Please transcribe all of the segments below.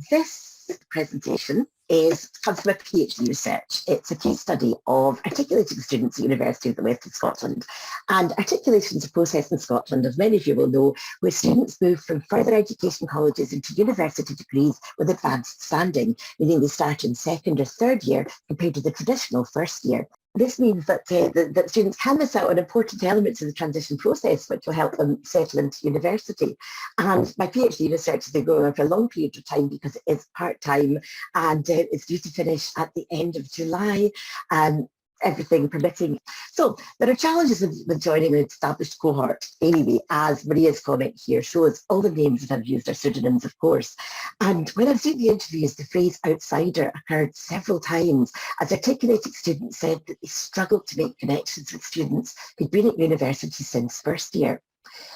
This presentation comes from a PhD research. It's a case study of articulating students at the University of the West of Scotland. And articulation is a process in Scotland, as many of you will know, where students move from further education colleges into university degrees with advanced standing, meaning they start in second or third year compared to the traditional first year. This means that, that students can miss out on important elements of the transition process, which will help them settle into university. And my PhD research has been going on for a long period of time because it is part-time and it's due to finish at the end of July. Everything permitting. So there are challenges with joining an established cohort anyway, as Maria's comment here shows. All the names that I've used are pseudonyms, of course. And when I was doing the interviews, the phrase outsider occurred several times, as articulating students said that they struggled to make connections with students who'd been at university since first year.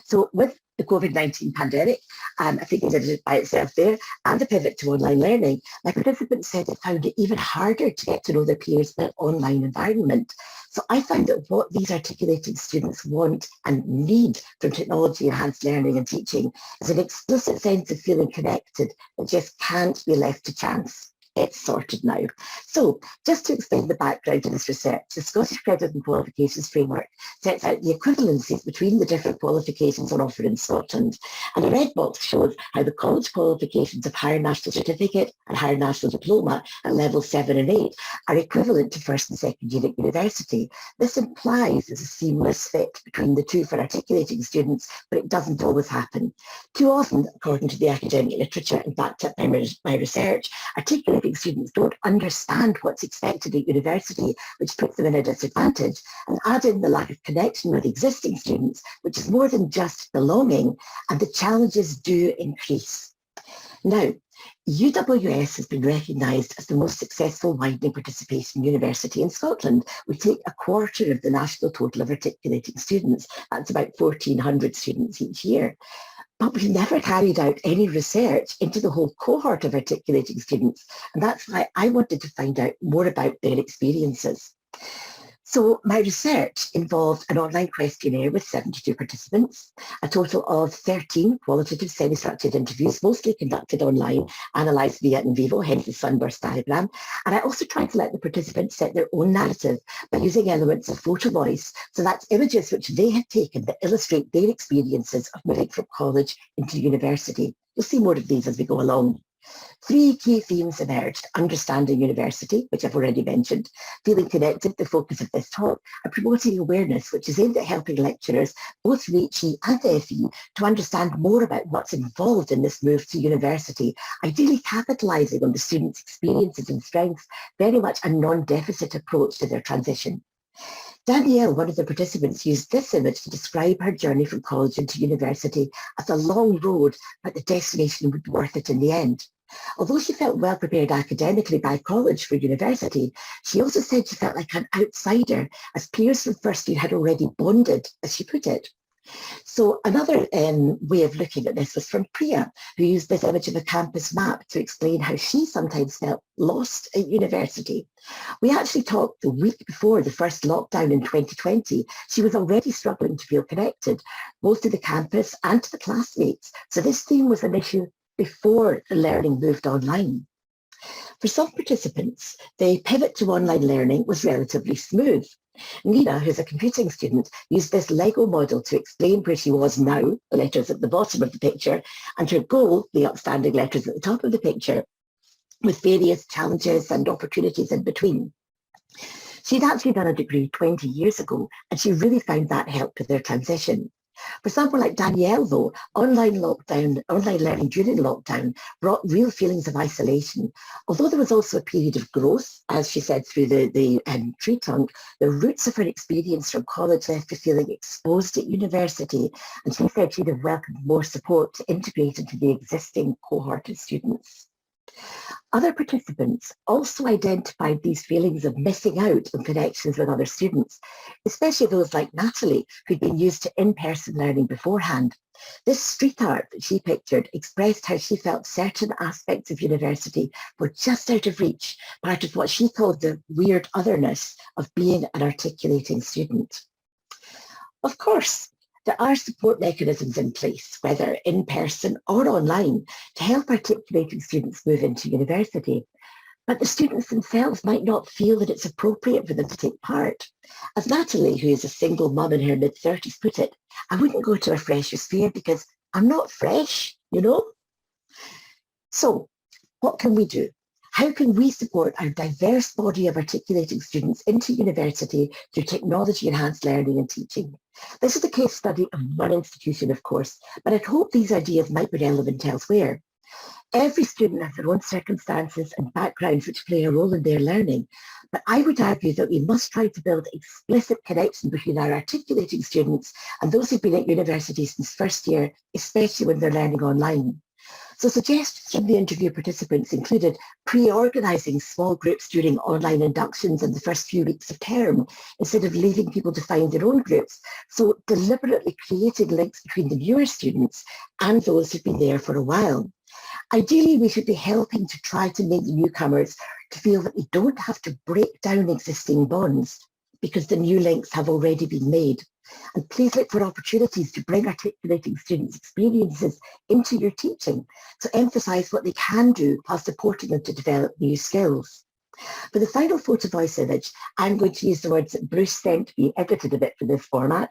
So with the COVID-19 pandemic, I think it did it by itself there, and the pivot to online learning, my participants said they found it even harder to get to know their peers in an online environment. So I found that what these articulating students want and need from technology-enhanced learning and teaching is an explicit sense of feeling connected that just can't be left to chance. It's sorted now. So just to explain the background to this research, the Scottish Credit and Qualifications Framework sets out the equivalencies between the different qualifications on offer in Scotland. And the red box shows how the college qualifications of Higher National Certificate and Higher National Diploma at levels 7 and 8 are equivalent to first and second year at university. This implies there's a seamless fit between the two for articulating students, but it doesn't always happen. Too often, according to the academic literature and backed up by my research, articulating students don't understand what's expected at university, which puts them in a disadvantage, and add in the lack of connection with existing students, which is more than just belonging, and the challenges do increase. Now, UWS has been recognised as the most successful widening participation university in Scotland. We take a quarter of the national total of articulating students. That's about 1,400 students each year. But we've never carried out any research into the whole cohort of articulating students, and that's why I wanted to find out more about their experiences. So my research involved an online questionnaire with 72 participants, a total of 13 qualitative semi-structured interviews, mostly conducted online, analysed via in vivo, hence the sunburst diagram. And I also tried to let the participants set their own narrative by using elements of photo voice. So that's images which they had taken that illustrate their experiences of moving from college into university. You'll see more of these as we go along. 3 key themes emerged: understanding university, which I've already mentioned, feeling connected, the focus of this talk, and promoting awareness, which is aimed at helping lecturers, both from HE and FE, to understand more about what's involved in this move to university, ideally capitalising on the students' experiences and strengths, very much a non-deficit approach to their transition. Danielle, one of the participants, used this image to describe her journey from college into university as a long road, but the destination would be worth it in the end. Although she felt well prepared academically by college for university, she also said she felt like an outsider, as peers from first year had already bonded, as she put it. So another way of looking at this was from Priya, who used this image of a campus map to explain how she sometimes felt lost at university. We actually talked the week before the first lockdown in 2020. She was already struggling to feel connected, both to the campus and to the classmates. So this theme was an issue before the learning moved online. For some participants, the pivot to online learning was relatively smooth. Nina, who's a computing student, used this Lego model to explain where she was now, the letters at the bottom of the picture, and her goal, the upstanding letters at the top of the picture, with various challenges and opportunities in between. She'd actually done a degree 20 years ago, and she really found that helped with their transition. For someone like Danielle, though, online learning during lockdown brought real feelings of isolation. Although there was also a period of growth, as she said through the tree trunk, the roots of her experience from college left her feeling exposed at university, and she said she'd have welcomed more support to integrate into the existing cohort of students. Other participants also identified these feelings of missing out on connections with other students, especially those like Natalie, who'd been used to in-person learning beforehand. This street art that she pictured expressed how she felt certain aspects of university were just out of reach, part of what she called the weird otherness of being an articulating student. Of course, There are support mechanisms in place, whether in person or online, to help articulating students move into university. But the students themselves might not feel that it's appropriate for them to take part. As Natalie, who is a single mum in her mid-30s, put it, I wouldn't go to a freshers' fair because I'm not fresh, you know? So what can we do? How can we support our diverse body of articulating students into university through technology-enhanced learning and teaching? This is a case study of one institution, of course, but I'd hope these ideas might be relevant elsewhere. Every student has their own circumstances and backgrounds which play a role in their learning, but I would argue that we must try to build explicit connections between our articulating students and those who've been at university since first year, especially when they're learning online. So suggestions from the interview participants included pre-organising small groups during online inductions in the first few weeks of term, instead of leaving people to find their own groups. So deliberately creating links between the newer students and those who've been there for a while. Ideally, we should be helping to try to make the newcomers to feel that they don't have to break down existing bonds because the new links have already been made. And please look for opportunities to bring articulating students' experiences into your teaching, to emphasise what they can do while supporting them to develop new skills. For the final photo voice image, I'm going to use the words that Bruce sent me, edited a bit for this format.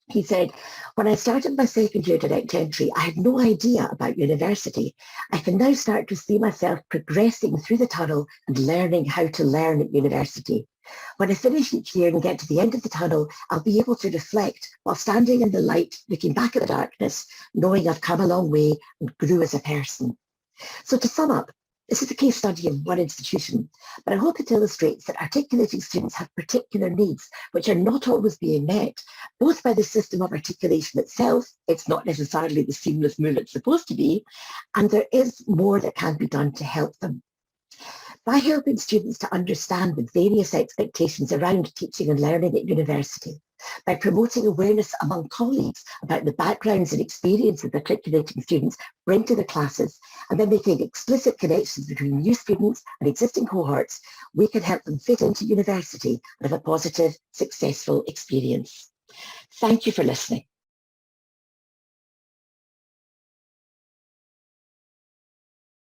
He said, when I started my second year direct entry, I had no idea about university. I can now start to see myself progressing through the tunnel and learning how to learn at university. When I finish each year and get to the end of the tunnel, I'll be able to reflect while standing in the light, looking back at the darkness, knowing I've come a long way and grew as a person. So to sum up, this is a case study of one institution, but I hope it illustrates that articulating students have particular needs which are not always being met, both by the system of articulation itself, it's not necessarily the seamless move it's supposed to be, and there is more that can be done to help them. By helping students to understand the various expectations around teaching and learning at university, by promoting awareness among colleagues about the backgrounds and experiences articulating students bring to the classes, and then making explicit connections between new students and existing cohorts, we can help them fit into university and have a positive, successful experience. Thank you for listening.